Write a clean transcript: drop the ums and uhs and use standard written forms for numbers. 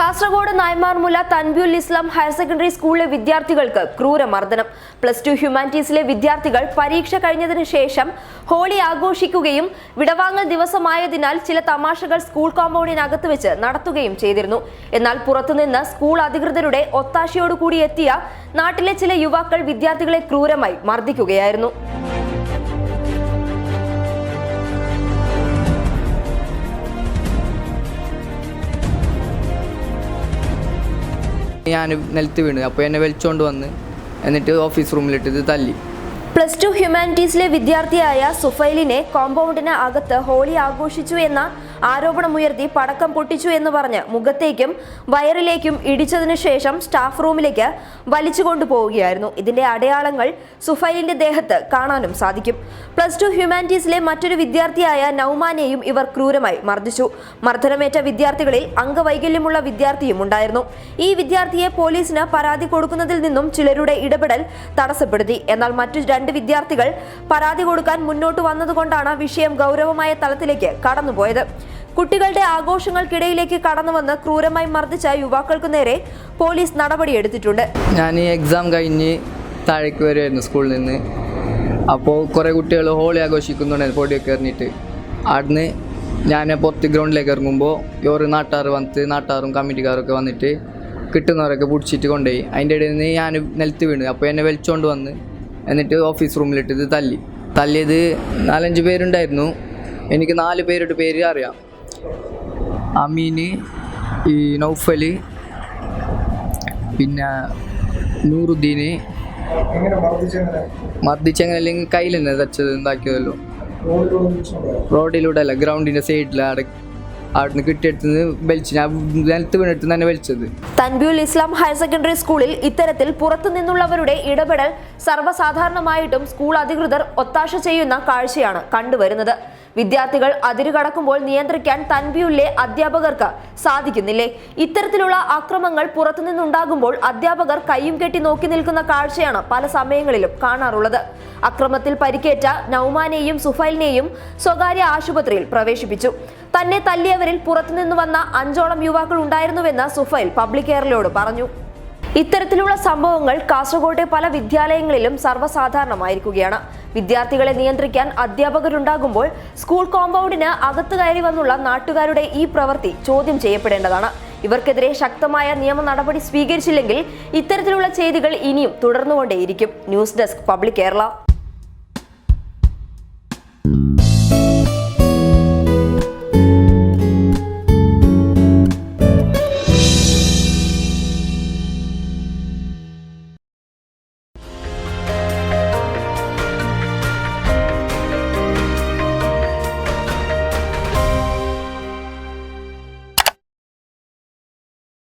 കാസർഗോഡ് നായ്മാർമുല തൻബ്യുൽ ഇസ്ലാം higher secondary സ്കൂളിലെ വിദ്യാർത്ഥികൾക്ക് ക്രൂരമർദ്ദനം. +2 ഹ്യൂമാനിറ്റീസിലെ വിദ്യാർത്ഥികൾ പരീക്ഷ കഴിഞ്ഞതിനു ശേഷം ഹോളി ആഘോഷിക്കുകയും വിടവാങ്ങൽ ദിവസമായതിനാൽ ചില തമാശകൾ സ്കൂൾ കോമ്പൗണ്ടിനകത്ത് വെച്ച് നടത്തുകയും ചെയ്തിരുന്നു. എന്നാൽ പുറത്തുനിന്ന് സ്കൂൾ അധികൃതരുടെ ഒത്താശയോടുകൂടി എത്തിയ നാട്ടിലെ ചില യുവാക്കൾ വിദ്യാർത്ഥികളെ ക്രൂരമായി മർദ്ദിക്കുകയായിരുന്നു. ഞാൻ നിലത്ത് വീണു. അപ്പോൾ എന്നെ വലിച്ചുകൊണ്ട് വന്ന് എന്നിട്ട് ഓഫീസ് റൂമിലിട്ട് തല്ലി. +2 ഹ്യൂമാനിറ്റീസിലെ വിദ്യാർത്ഥിയായ സുഫൈലിനെ കോമ്പൗണ്ടിന് അകത്ത് ഹോളി ആഘോഷിച്ചു എന്ന ആരോപണമുയർത്തി പടക്കം പൊട്ടിച്ചു എന്ന് പറഞ്ഞ് മുഖത്തേക്കും വയറിലേക്കും ഇടിച്ചതിനു ശേഷം സ്റ്റാഫ് റൂമിലേക്ക് വലിച്ചു കൊണ്ടുപോവുകയായിരുന്നു. ഇതിന്റെ അടയാളങ്ങൾ സുഫൈലിന്റെ ദേഹത്ത് കാണാനും സാധിക്കും. +2 ഹ്യൂമാനിറ്റീസിലെ മറ്റൊരു വിദ്യാർത്ഥിയായ നൗമാനെയും ഇവർ ക്രൂരമായി മർദ്ദിച്ചു. മർദ്ദനമേറ്റ വിദ്യാർത്ഥികളിൽ അംഗവൈകല്യമുള്ള വിദ്യാർത്ഥിയും ഉണ്ടായിരുന്നു. ഈ വിദ്യാർത്ഥിയെ പോലീസിന് പരാതി കൊടുക്കുന്നതിൽ നിന്നും ചിലരുടെ ഇടപെടൽ തടസ്സപ്പെടുത്തി. എന്നാൽ മറ്റു 2 വിദ്യാർത്ഥികൾ പരാതി കൊടുക്കാൻ മുന്നോട്ട് വന്നതുകൊണ്ടാണ് വിഷയം ഗൗരവമായ തലത്തിലേക്ക് കടന്നുപോയത്. കുട്ടികളുടെ ആഘോഷങ്ങൾക്കിടയിലേക്ക് കടന്നുവന്ന് ക്രൂരമായി മർദ്ദിച്ച യുവാക്കൾക്ക് നേരെ പോലീസ് നടപടിയെടുത്തിട്ടുണ്ട്. ഞാൻ ഈ എക്സാം കഴിഞ്ഞ് താഴേക്ക് വരുമായിരുന്നു സ്കൂളിൽ നിന്ന്. അപ്പോൾ കുറേ കുട്ടികൾ ഹോളി ആഘോഷിക്കുന്നുണ്ടായിരുന്നു പൊടിയൊക്കെ എറിഞ്ഞിട്ട്. അവിടുന്ന് ഞാൻ പുറത്ത് ഗ്രൗണ്ടിലേക്ക് ഇറങ്ങുമ്പോൾ നാട്ടാറും കമ്മിറ്റിക്കാരൊക്കെ വന്നിട്ട് കിട്ടുന്നവരൊക്കെ പിടിച്ചിട്ട് കൊണ്ടുപോയി. അതിൻ്റെ ഇടയിൽ നിന്ന് ഞാൻ നിലത്ത് വീണു. അപ്പോൾ എന്നെ വലിച്ചുകൊണ്ട് വന്ന് എന്നിട്ട് ഓഫീസ് റൂമിലിട്ട് തല്ലിയത് 4-5 പേരുണ്ടായിരുന്നു. എനിക്ക് 4 പേരുടെ പേര് അറിയാം. അമീന്, ഈ നൗഫൽ, പിന്നെ നൂറുദ്ദീന്. മർദ്ദിച്ചെങ്ങനെ അല്ലെങ്കിൽ കയ്യിൽ തന്നെ തച്ചത് എന്താക്കിയതല്ലോ. റോഡിലൂടെ അല്ല, ഗ്രൗണ്ടിൻ്റെ സൈഡിൽ അവിടുന്ന് കിട്ടിയെടുത്ത് വലിച്ചു. ഞാൻ നിലത്ത് വീണെടുത്ത് തന്നെ വലിച്ചത്. തൻബ്യുൽ ഇസ്ലാം ഹയർ സെക്കൻഡറി സ്കൂളിൽ ഇത്തരത്തിൽ പുറത്തു നിന്നുള്ളവരുടെ ഇടപെടൽ സർവ്വസാധാരണമായിട്ടും സ്കൂൾ അധികൃതർ ഒത്താശ ചെയ്യുന്ന കാഴ്ചയാണ് കണ്ടുവരുന്നത്. വിദ്യാർത്ഥികൾ അതിരുകടക്കുമ്പോൾ നിയന്ത്രിക്കാൻ തൻബ്യുലിലെ അധ്യാപകർക്ക് സാധിക്കുന്നില്ലേ? ഇത്തരത്തിലുള്ള ആക്രമങ്ങൾ പുറത്തുനിന്നുണ്ടാകുമ്പോൾ അധ്യാപകർ കയ്യും കെട്ടി നോക്കി നിൽക്കുന്ന കാഴ്ചയാണ് പല സമയങ്ങളിലും കാണാറുള്ളത്. അക്രമത്തിൽ പരിക്കേറ്റ നൗമാനെയും സുഫൈലിനെയും സ്വകാര്യ ആശുപത്രിയിൽ പ്രവേശിപ്പിച്ചു. തന്നെ തല്ലിയവരിൽ പുറത്തുനിന്ന് വന്ന 5ഓളം യുവാക്കൾ ഉണ്ടായിരുന്നുവെന്ന് സുഫൈൽ പബ്ലിക് കെയറിലോട് പറഞ്ഞു. ഇത്തരത്തിലുള്ള സംഭവങ്ങൾ കാസർഗോട്ടെ പല വിദ്യാലയങ്ങളിലും സർവ്വസാധാരണമായിരിക്കുകയാണ്. വിദ്യാർത്ഥികളെ നിയന്ത്രിക്കാൻ അധ്യാപകരുണ്ടാകുമ്പോൾ സ്കൂൾ കോമ്പൗണ്ടിന് അകത്ത് കയറി വന്നുള്ള നാട്ടുകാരുടെ ഈ പ്രവൃത്തി ചോദ്യം ചെയ്യപ്പെടേണ്ടതാണ്. ഇവർക്കെതിരെ ശക്തമായ നിയമ നടപടി സ്വീകരിച്ചില്ലെങ്കിൽ ഇത്തരത്തിലുള്ള ചെയ്തികൾ ഇനിയും തുടർന്നുകൊണ്ടേയിരിക്കും. News desk public Kerala.